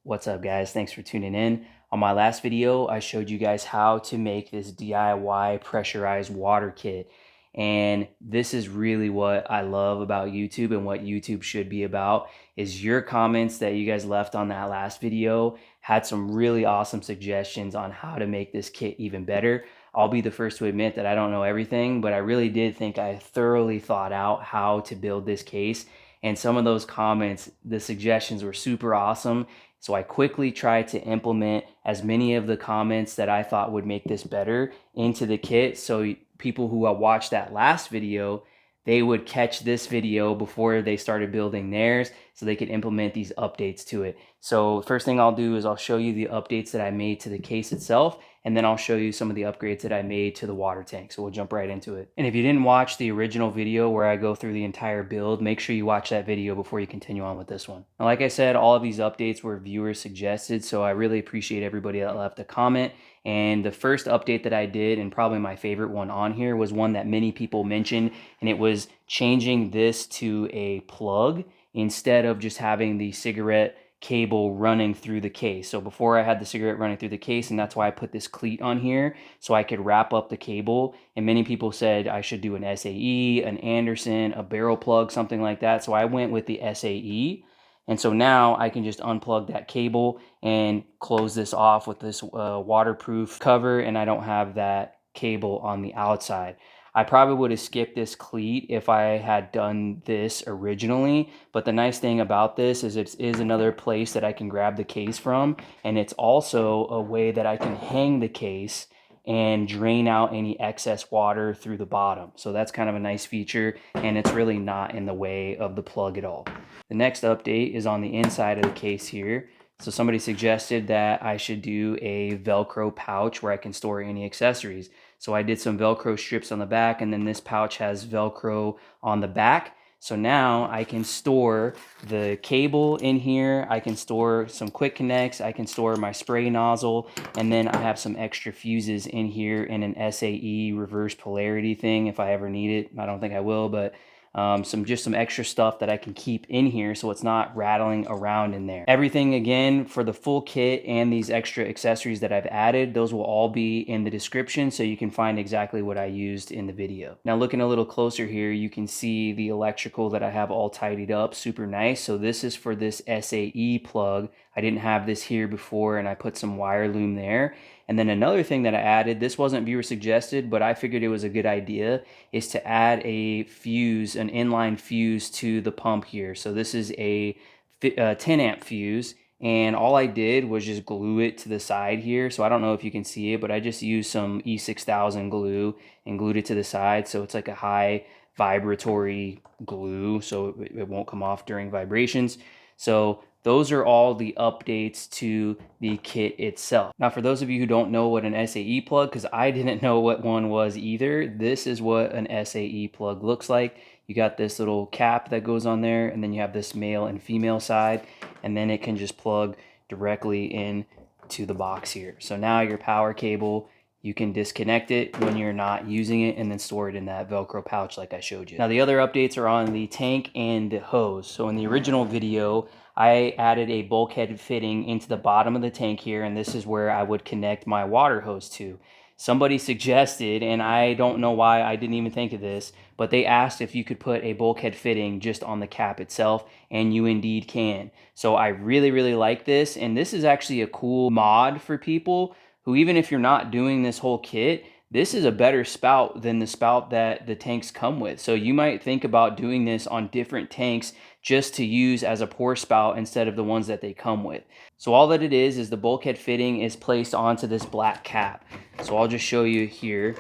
What's up, guys? Thanks for tuning in. On my last video, I showed you guys how to make this DIY pressurized water kit. And this is really what I love about YouTube and what YouTube should be about is your comments that you guys left on that last video had some really awesome suggestions on how to make this kit even better. I'll be the first to admit that I don't know everything, but I really did think I thoroughly thought out how to build this case. And some of those comments, the suggestions were super awesome. So I quickly tried to implement as many of the comments that I thought would make this better into the kit. So people who watched that last video, they would catch this video before they started building theirs so they could implement these updates to it. So first thing I'll do is I'll show you the updates that I made to the case itself, and then I'll show you some of the upgrades that I made to the water tank. So we'll jump right into it. And if you didn't watch the original video where I go through the entire build, make sure you watch that video before you continue on with this one. Now, like I said, all of these updates were viewer suggested, so I really appreciate everybody that left a comment. And the first update that I did, and probably my favorite one on here, was one that many people mentioned, and it was changing this to a plug instead of just having the cigarette cable running through the case. So before I had the cigarette running through the case, and that's why I put this cleat on here so I could wrap up the cable. And many people said I should do an SAE, an Anderson, a barrel plug, something like that. So I went with the SAE. And so now I can just unplug that cable and close this off with this waterproof cover, and I don't have that cable on the outside. I probably would have skipped this cleat if I had done this originally, but the nice thing about this is it is another place that I can grab the case from, and it's also a way that I can hang the case and drain out any excess water through the bottom. So that's kind of a nice feature, and it's really not in the way of the plug at all. The next update is on the inside of the case here. So somebody suggested that I should do a Velcro pouch where I can store any accessories. So I did some Velcro strips on the back, and then this pouch has Velcro on the back. So now I can store the cable in here. I can store some quick connects. I can store my spray nozzle. And then I have some extra fuses in here in an SAE reverse polarity thing if I ever need it. I don't think I will, but some extra stuff that I can keep in here so it's not rattling around in there. Everything again for the full kit and these extra accessories that I've added, those will all be in the description so you can find exactly what I used in the video. Now looking a little closer here, you can see the electrical that I have all tidied up, super nice. So this is for this SAE plug. I didn't have this here before, and I put some wire loom there. And then another thing that I added, this wasn't viewer suggested, but I figured it was a good idea, is to add a fuse, an inline fuse to the pump here. So this is a 10 amp fuse, and all I did was just glue it to the side here. So I don't know if you can see it, but I just used some E6000 glue and glued it to the side. So it's like a high vibratory glue, so it won't come off during vibrations. So those are all the updates to the kit itself. Now, for those of you who don't know what an SAE plug, because I didn't know what one was either, this is what an SAE plug looks like. You got this little cap that goes on there, and then you have this male and female side, and then it can just plug directly in to the box here. So now your power cable, you can disconnect it when you're not using it and then store it in that Velcro pouch like I showed you. Now the other updates are on the tank and the hose. So in the original video, I added a bulkhead fitting into the bottom of the tank here, and this is where I would connect my water hose to. Somebody suggested, and I don't know why I didn't even think of this, but they asked if you could put a bulkhead fitting just on the cap itself, and you indeed can. So I really, really like this, and this is actually a cool mod for people who, even if you're not doing this whole kit, this is a better spout than the spout that the tanks come with. So you might think about doing this on different tanks just to use as a pour spout instead of the ones that they come with. So all that it is the bulkhead fitting is placed onto this black cap. So I'll just show you here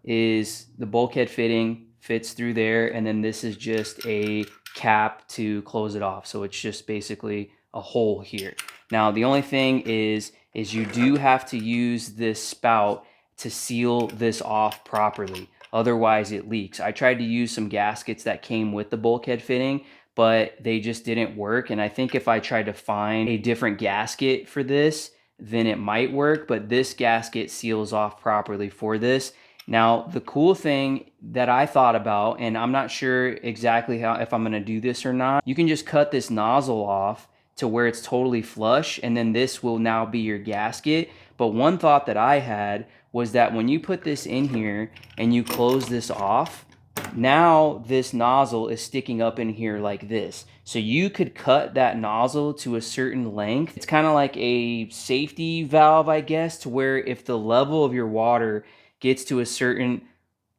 is the bulkhead fitting fits through there, and then this is just a cap to close it off. So it's just basically a hole here. Now the only thing is you do have to use this spout to seal this off properly. Otherwise it leaks. I tried to use some gaskets that came with the bulkhead fitting, but they just didn't work. And I think if I tried to find a different gasket for this, then it might work, but this gasket seals off properly for this. Now, the cool thing that I thought about, and I'm not sure exactly if I'm gonna do this or not, you can just cut this nozzle off to where it's totally flush, and then this will now be your gasket. But one thought that I had was that when you put this in here and you close this off, now this nozzle is sticking up in here like this. So you could cut that nozzle to a certain length. It's kind of like a safety valve, I guess, to where if the level of your water gets to a certain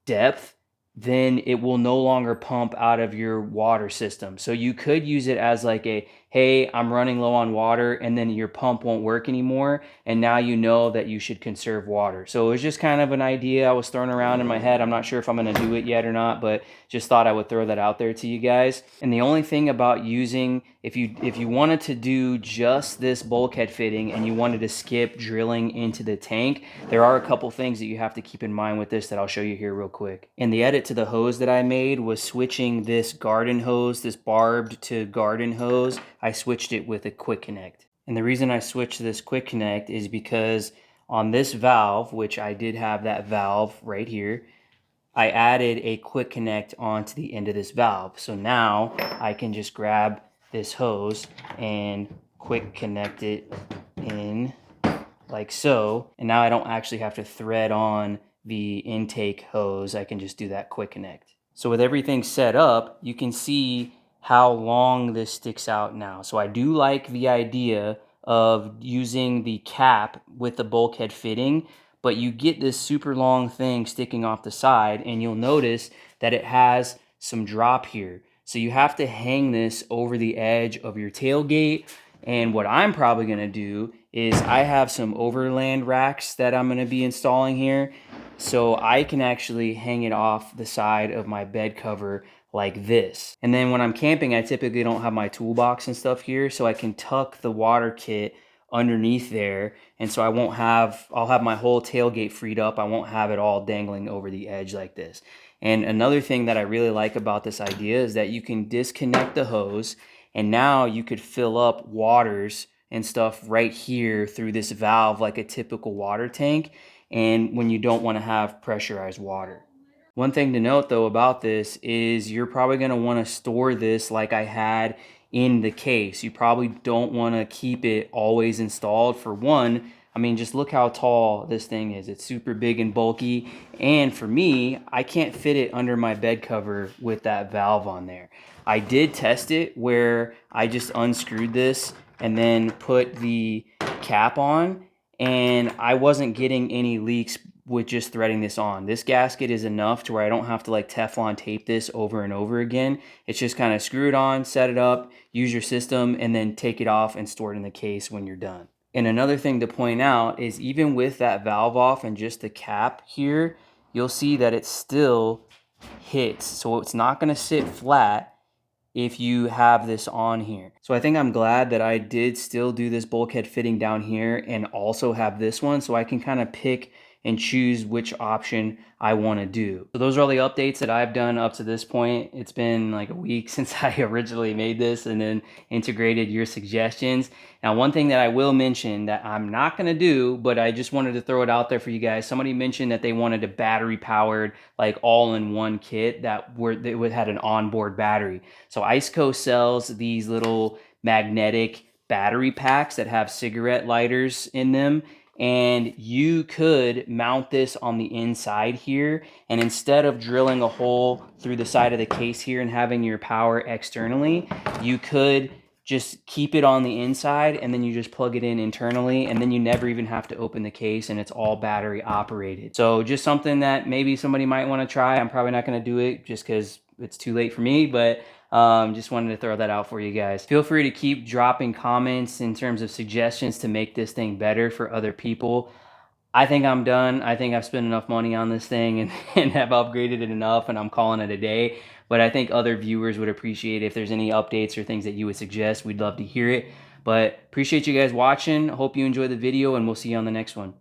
depth, then it will no longer pump out of your water system. So you could use it as like a, hey, I'm running low on water, and then your pump won't work anymore. And now you know that you should conserve water. So it was just kind of an idea I was throwing around in my head. I'm not sure if I'm going to do it yet or not, but just thought I would throw that out there to you guys. And the only thing about using, if you wanted to do just this bulkhead fitting and you wanted to skip drilling into the tank, there are a couple things that you have to keep in mind with this that I'll show you here real quick. And the edit to the hose that I made was switching this garden hose, this barbed to garden hose. I switched it with a quick connect. And the reason I switched to this quick connect is because on this valve, which I did have that valve right here, I added a quick connect onto the end of this valve. So now I can just grab this hose and quick connect it in like so. And now I don't actually have to thread on the intake hose. I can just do that quick connect. So with everything set up, you can see how long this sticks out now. So I do like the idea of using the cap with the bulkhead fitting, but you get this super long thing sticking off the side, and you'll notice that it has some drop here. So you have to hang this over the edge of your tailgate. And what I'm probably gonna do is I have some overland racks that I'm gonna be installing here. So I can actually hang it off the side of my bed cover like this. And then when I'm camping, I typically don't have my toolbox and stuff here, so I can tuck the water kit underneath there. And so I'll have my whole tailgate freed up. I won't have it all dangling over the edge like this. And another thing that I really like about this idea is that you can disconnect the hose, and now you could fill up waters and stuff right here through this valve like a typical water tank, and when you don't want to have pressurized water. One thing to note though about this is you're probably going to want to store this like I had in the case. You probably don't want to keep it always installed. For one, I mean, just look how tall this thing is. It's super big and bulky. And for me, I can't fit it under my bed cover with that valve on there. I did test it where I just unscrewed this and then put the cap on, and I wasn't getting any leaks with just threading this on. This gasket is enough to where I don't have to like Teflon tape this over and over again. It's just kind of screw it on, set it up, use your system, and then take it off and store it in the case when you're done. And another thing to point out is even with that valve off and just the cap here, you'll see that it still hits. So it's not going to sit flat if you have this on here. So I think I'm glad that I did still do this bulkhead fitting down here and also have this one, so I can kind of pick and choose which option I want to do. So those are all the updates that I've done up to this point. It's been like a week since I originally made this and then integrated your suggestions. Now, one thing that I will mention that I'm not going to do, but I just wanted to throw it out there for you guys. Somebody mentioned that they wanted a battery powered, like all-in-one kit that had an onboard battery. So Iceco sells these little magnetic battery packs that have cigarette lighters in them. And you could mount this on the inside here, and instead of drilling a hole through the side of the case here and having your power externally, you could just keep it on the inside, and then you just plug it in internally, and then you never even have to open the case, and it's all battery operated. So just something that maybe somebody might want to try. I'm probably not going to do it just because it's too late for me, but just wanted to throw that out for you guys. Feel free to keep dropping comments in terms of suggestions to make this thing better for other people. I think I'm done. I think I've spent enough money on this thing and have upgraded it enough, and I'm calling it a day. But I think other viewers would appreciate if there's any updates or things that you would suggest. We'd love to hear it. But appreciate you guys watching. Hope you enjoy the video, and we'll see you on the next one.